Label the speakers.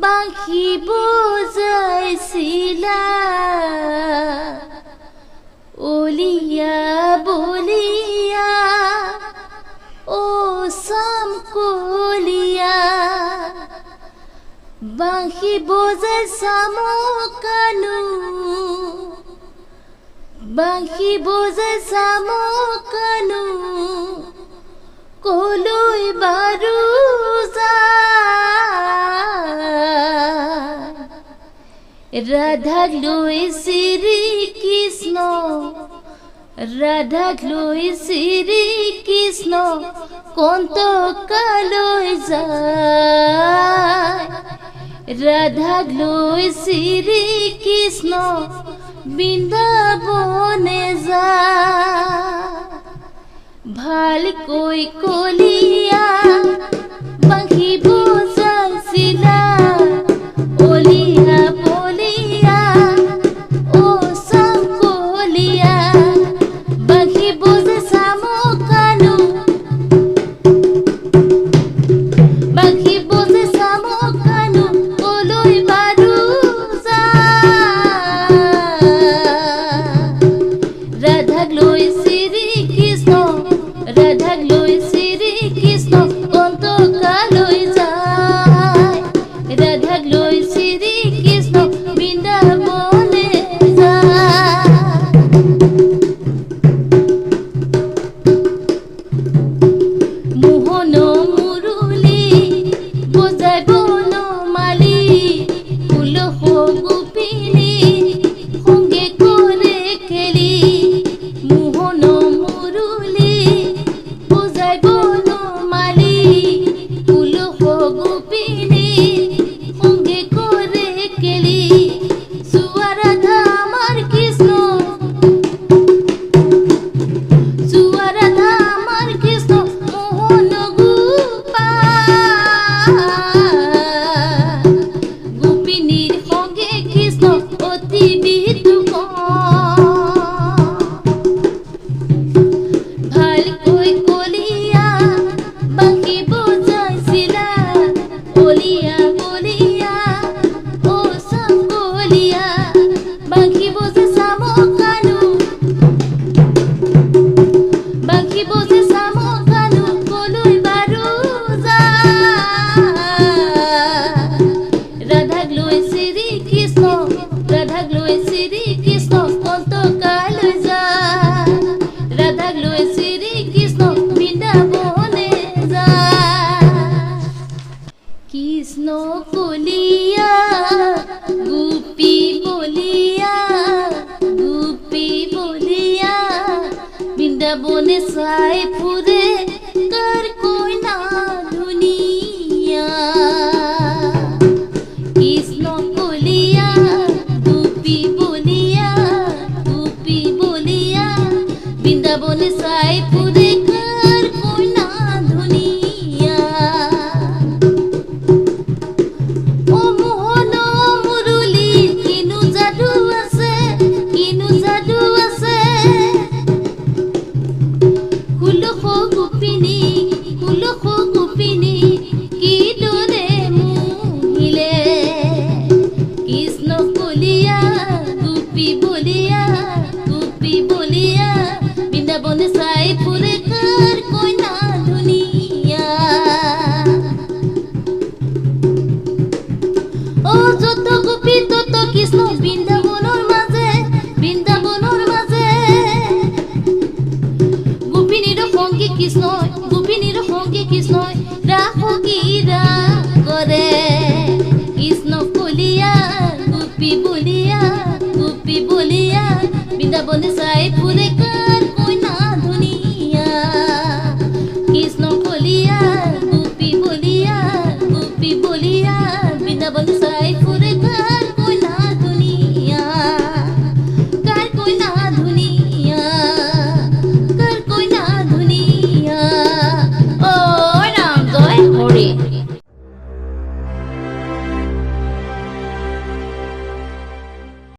Speaker 1: বাঁশি বজাইছিলা ওলিয়া বলিয়া ও সামকলিয়া বাঁশি বজাই চামকানো বাঁশি বজাই চামকানো কলৈ বাৰু যায় ৰাধাক লৈ শ্ৰী কৃষ্ণ ৰাধাক লৈ শ্ৰী কৃষ্ণ কন্তকালৈ যায় ৰাধাক লৈ শ্ৰী কৃষ্ণ বৃন্দাবনে যায় ভালকৈ কলিয়া বাঁশি বজাইছিলা ওলিয়া বলিয়া ও চামকলিয়া বাঁশি বজাই চামকানো বাঁশি বজাই চামকানো কলৈ বাৰু যায় ৰাধাক লৈ শ্ৰী কৃষ্ণ ৰাধাক লৈ শ্ৰী কৃষ্ণ কন্তকালৈ যায় ৰাধাক লৈ শ্ৰী কৃষ্ণ বৃন্দাবনে যায় মোহন মুরলী বজাই বনমালী ফুলহ গোপিনী সঙ্গে করে খেলি মোহন মুরলী বজাই বনমালী ফুলহ গোপিনী সঙ্গে করে খেলি চুয়া রাধা আমার কৃষ্ণ চুয়া রাধা আমার কৃষ্ণ মোহন গোপাল গোপিনীর সঙ্গে কৃষ্ণ অতি বিদ্রুপ ভালকৈ কলিয়া বাঁশি বজাইছিলা ওলিয়া বলিয়া ও চামকলিয়া বাঁশি বজাই চামকানো বাঁশি বজাই চামকানো কলৈ বাৰু যায় ৰাধাক লৈ শ্ৰী কৃষ্ণ ৰাধাক লৈ শ্ৰী কৃষ্ণ কন্তকালৈ যায় ৰাধাক লৈ শ্ৰী কৃষ্ণ বৃন্দাবনে যায় কৃষ্ণ কলিয়া গোপী বলিয়া বৃন্দাবনে চাই ফুৰে কাৰ কইনা ধুনীয়া কৃষ্ণ কলিয়া গোপী বলিয়া বৃন্দাবনে চাই ফুৰে কাৰ কইনা ধুনীয়া ও মোহন মুরলী কিনো যাদু আছে ফুলহ গোপিনী কিদৰে মোহিলে কৃষ্ণ কলিয়া গোপী বলিয়া বৃন্দাবনে চাই ফুৰে কাৰ কইনা ধুনীয়া ও যত গোপী তত কৃষ্ণ বৃন্দাবনৰ মাজে গোপিনীৰ সঙ্গে কৃষ্ণ ৰাসগীৰা কৰে কৃষ্ণ কলিয়া গোপী বলিয়া বৃন্দাবনে